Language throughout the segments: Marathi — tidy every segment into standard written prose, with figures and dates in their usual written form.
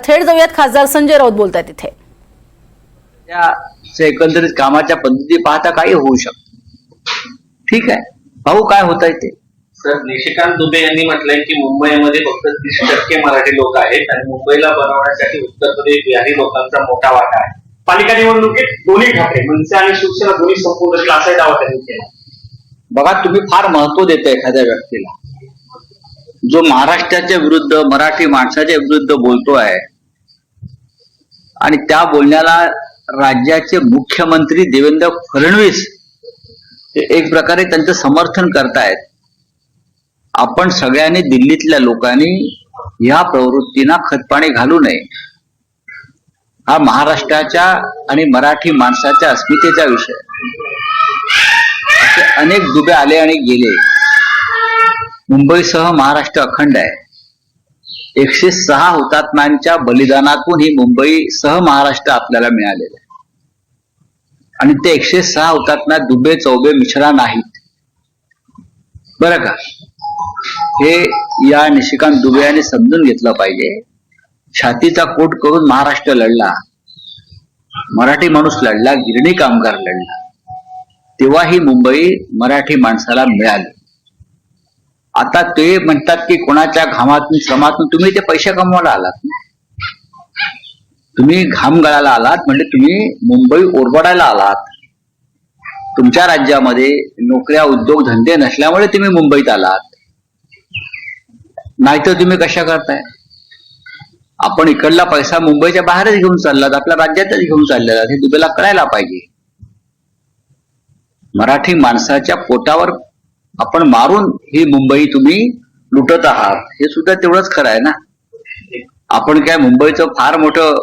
थेट जाऊयात, खासदार संजय राऊत बोलतायत तिथे. त्या एकंदरीत कामाच्या पद्धती पाहता काही होऊ शकतं. ठीक आहे, पाहू काय होत आहे ते. सर, निशिकांत दुबे यांनी म्हटलंय की मुंबईमध्ये फक्त 30% मराठी लोक आहेत आणि मुंबईला बनवण्यासाठी उत्तर प्रदेश बिहारी लोकांचा मोठा वाटा आहे. पालिका निवडणुकीत दोन्ही ठाकरे मनसे आणि शिवसेना दोन्ही संपूर्ण असतील असा दावा त्यांनी केला. बघा, तुम्ही फार महत्व देता एखाद्या व्यक्तीला जो महाराष्ट्राच्या विरुद्ध, मराठी माणसाच्या विरुद्ध बोलतो आहे आणि त्या बोलण्याला राज्याचे मुख्यमंत्री देवेंद्र फडणवीस हे एक प्रकारे त्यांचं समर्थन करतायत. आपण सगळ्यांनी, दिल्लीतल्या लोकांनी या प्रवृत्तींना खतपाणी घालू नये. हा महाराष्ट्राच्या आणि मराठी माणसाच्या अस्मितेचा विषय. असे अनेक दुबे आले आणि गेले. मुंबईसह महाराष्ट्र अखंड आहे. 106 हुतात्म्यांच्या बलिदानातून ही मुंबईसह महाराष्ट्र आपल्याला मिळालेलं आहे. आणि ते 106 हुतात्म्यात दुबे चौबे मिश्रा नाहीत, बरं का. हे या निशिकांत दुबे यांनी समजून घेतलं पाहिजे. छातीचा कोट करून महाराष्ट्र लढला, मराठी माणूस लढला, गिरणी कामगार लढला, तेव्हा ही मुंबई मराठी माणसाला मिळाली. आता ते म्हणतात की कोणाच्या घामातून, श्रमातून तुम्ही ते पैसे कमवायला आलात. तुम्ही घाम गळायला आलात म्हणजे तुम्ही मुंबई ओरबडायला आलात. तुमच्या राज्यामध्ये नोकऱ्या, उद्योग, धंदे नसल्यामुळे तुम्ही मुंबईत आलात. नाहीतर तुम्ही कशा करताय? आपण इकडला पैसा मुंबईच्या बाहेरच घेऊन चाललात, आपल्या राज्यातच घेऊन चाललेला. हे दुबेला कळायला पाहिजे. मराठी माणसाच्या पोटावर आपण मारून ही मुंबई तुम्ही लुटत आहात, हे सुद्धा तेवढंच खरं आहे ना. आपण काय मुंबईचं फार मोठं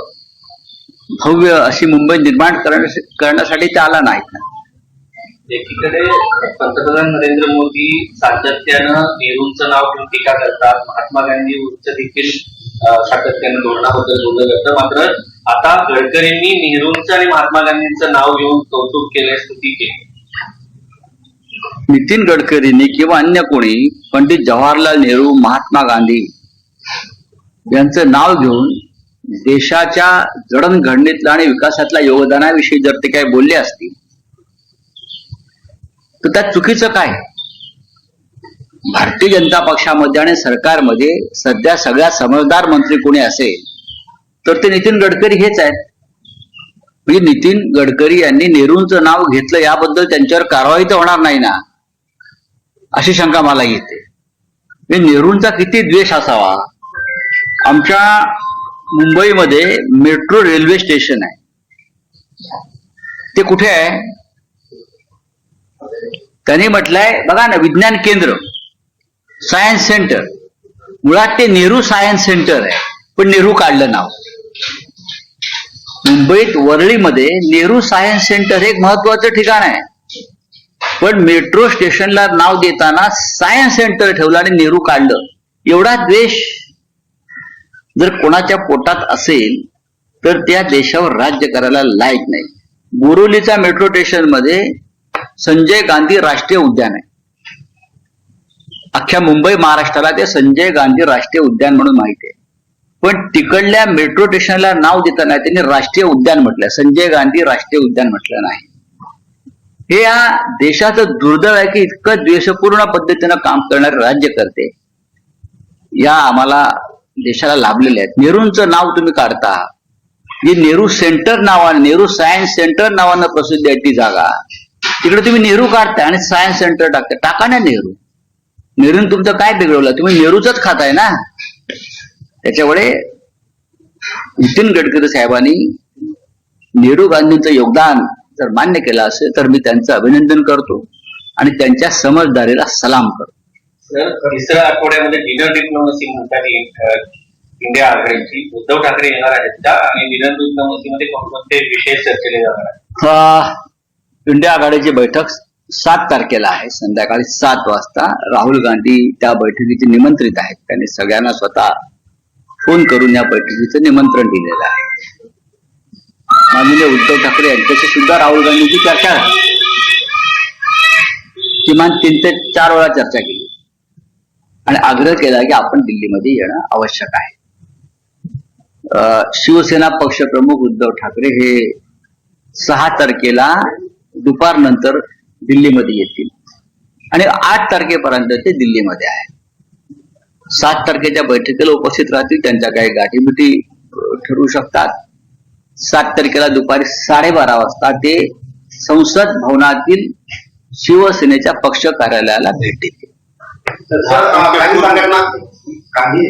भव्य अशी मुंबई निर्माण करण्यासाठी ते आला नाहीत ना. एकीकडे पंतप्रधान नरेंद्र मोदी सातत्यानं नेहरूंचं नाव घेऊन टीका करतात. महात्मा गांधी उच्च देखील सातत्यानं धोरणाबद्दल बोललं जातं. मात्र आता गडकरींनी नेहरूंचं आणि महात्मा गांधींचं नाव घेऊन कौतुक केलं, स्तुती केली. नितीन गडकरींनी किंवा अन्य कोणी पंडित जवाहरलाल नेहरू, महात्मा गांधी यांचं नाव घेऊन देशाच्या जडणघडणीतल्या आणि विकासातल्या योगदानाविषयी जर ते काही बोलले असतील तर त्यात चुकीचं काय? भारतीय जनता पक्षामध्ये आणि सरकारमध्ये सध्या सगळ्यात समजदार मंत्री कोणी असेल तर ते नितीन गडकरी हेच आहेत. म्हणजे नितीन गडकरी यांनी नेहरूंचं नाव घेतलं याबद्दल त्यांच्यावर कारवाई तर होणार नाही ना, अशी शंका मला येते. नेहरूंचा किती द्वेष असावा. आमच्या मुंबईमध्ये मेट्रो रेल्वे स्टेशन आहे, ते कुठे आहे? त्यांनी म्हटलंय बघा ना, विज्ञान केंद्र, सायन्स सेंटर. मुळात ते नेहरू सायन्स सेंटर आहे, पण नेहरू काढलं नाव. मुंबईत वरळीमध्ये नेहरू सायन्स सेंटर हे एक महत्वाचं ठिकाण आहे, पण मेट्रो स्टेशनला नाव देताना सायन्स सेंटर ठेवलं आणि नेहरू काढलं. एवढा द्वेष जर कोणाच्या पोटात असेल तर त्या देशावर राज्य करायला लायक नाही. बोरिवलीच्या मेट्रो स्टेशन मध्ये संजय गांधी राष्ट्रीय उद्यान आहे. अख्ख्या मुंबई महाराष्ट्राला ते संजय गांधी राष्ट्रीय उद्यान म्हणून माहिती आहे. पण तिकडल्या मेट्रो स्टेशनला नाव देताना त्यांनी राष्ट्रीय उद्यान म्हटलं, संजय गांधी राष्ट्रीय उद्यान म्हटलं नाही. हे या देशाचं दुर्दैव आहे की इतकं द्वेषपूर्ण पद्धतीनं काम करणारे राज्यकर्ते या आम्हाला देशाला लाभलेले आहेत. नेहरूंचं नाव तुम्ही काढता, जी नेहरू सेंटर नावाने, नेहरू सायन्स सेंटर नावानं प्रसिद्ध आहे ती जागा, तिकडे तुम्ही नेहरू काढताय आणि सायन्स सेंटर टाकताय. टाका ना नेहरू. नेहरून तुमचं काय बिघडवलं? तुम्ही नेहरूच खाताय ना. त्याच्यामुळे नितीन गडकरी साहेबांनी नेहरू गांधींचं योगदान जर मान्य केलं असेल तर मी त्यांचं अभिनंदन करतो आणि त्यांच्या समजदारीला सलाम करतो. सर, तिसऱ्या आठवड्यामध्ये डिनर डिप्लोमसी म्हणतात इंडिया आघाडीची. उद्धव ठाकरे येणार आहेत का आणि डिनर डिप्लोमसीमध्ये कोणकोणते विषय चर्चेले जाणार आहेत? इंडिया आघाडीची बैठक 7 तारखेला आहे, संध्याकाळी 7 वाजता. राहुल गांधी त्या बैठकीचे निमंत्रित आहेत. त्यांनी सगळ्यांना स्वतः फोन करून या बैठकीचं निमंत्रण दिलेलं आहे. माननीय उद्धव ठाकरे यांच्याशी सुद्धा राहुल गांधींची चर्चा झाली, किमान 3 ते 4 वेळा चर्चा केली आणि आग्रह केला की आपण दिल्लीमध्ये येणं आवश्यक आहे. शिवसेना पक्षप्रमुख उद्धव ठाकरे हे 6 तारखेला दुपारनंतर दिल्लीमध्ये येतील आणि 8 तारखेपर्यंत ते दिल्लीमध्ये आहे. 7 तारखेच्या बैठकीला उपस्थित राहतील. त्यांच्या काही गाठीभेटी ठरवू शकतात. 7 तारखेला दुपारी 12:30 वाजता ते संसद भवनातील शिवसेनेच्या पक्ष कार्यालयाला भेट देतील. काही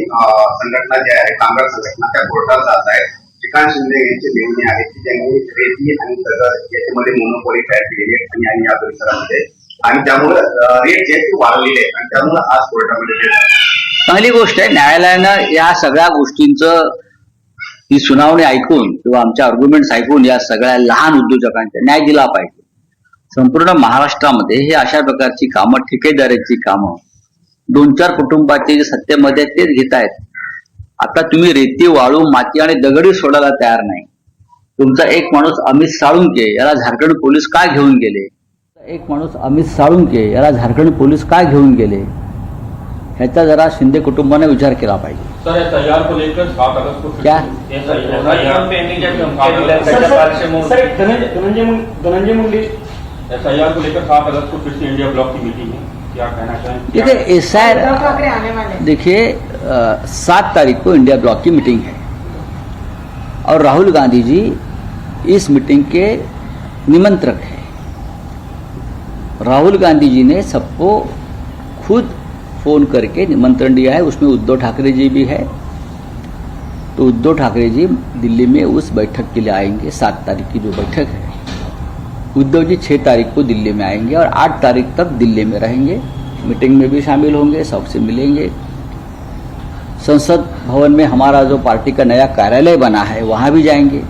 संघटना ज्या आहेत कामगार संघटना त्या कोर्टात जात आहेत. श्रीकांत शिंदे यांची देवणी आहे की त्यांनी रेती आणि दगड याच्यामध्ये मोनोपोली तयार केलेली आहे आणि या परिसरामध्ये आणि त्यामुळे रेट जे वाढलेले आहेत आणि त्यामुळे आज कोर्टामध्ये चांगली गोष्ट आहे. न्यायालयानं या सगळ्या गोष्टींचं ही सुनावणी ऐकून किंवा आमच्या आर्ग्युमेंट्स ऐकून या सगळ्या लहान उद्योजकांचा न्याय दिला पाहिजे. संपूर्ण महाराष्ट्रामध्ये हे अशा प्रकारची कामं, ठेकेदारीची कामं 2-4 कुटुंबाचे जे सत्तेमध्ये तेच घेत आहेत. आता तुम्ही रेती, वाळू, माती आणि दगडी सोडायला तयार नाही. तुमचा एक माणूस अमित साळुंके याला झारखंड पोलीस का घेऊन गेले? झारखंड पोलीस का घेऊन गेले ह्याचा जरा शिंदे कुटुंबाने विचार केला पाहिजे. सर एफआईआर को लेकर 7 अगस्त को क्या धनंजय मुंडे एफआईआर को लेकर 7 अगस्त को फिर से इंडिया ब्लॉक की मीटिंग है, क्या कहना चाहेंगे? देखिए SIR देखिए 7 तारीख को इंडिया ब्लॉक की मीटिंग है और राहुल गांधी जी इस मीटिंग के निमंत्रक हैं. राहुल गांधी जी ने सबको खुद फोन करके निमंत्रण दिया है. उसमें उद्धव ठाकरे जी भी है. तो उद्धव ठाकरे जी दिल्ली में उस बैठक के लिए आएंगे. 7 तारीख की जो बैठक है, उद्धव जी 6 तारीख को दिल्ली में आएंगे और 8 तारीख तक दिल्ली में रहेंगे. मीटिंग में भी शामिल होंगे, सबसे मिलेंगे. संसद भवन में हमारा जो पार्टी का नया कार्यालय बना है वहां भी जाएंगे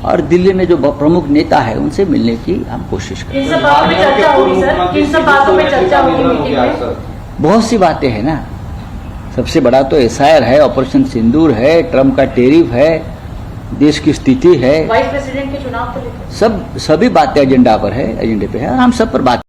और दिल्ली में जो प्रमुख नेता है उनसे मिलने की हम कोशिश करेंगे. किन सब बातों पे चर्चा होगी सर? किन सब बातों पे चर्चा होगी मीटिंग में? बहुत सी बातें हैं ना. सबसे बड़ा तो SIR है, ऑपरेशन सिंदूर है, ट्रम्प का टेरिफ है, देश की स्थिति है, वाइस प्रेसिडेंट के चुनाव को लेकर सभी बातें एजेंडे पे है. हम सब पर बात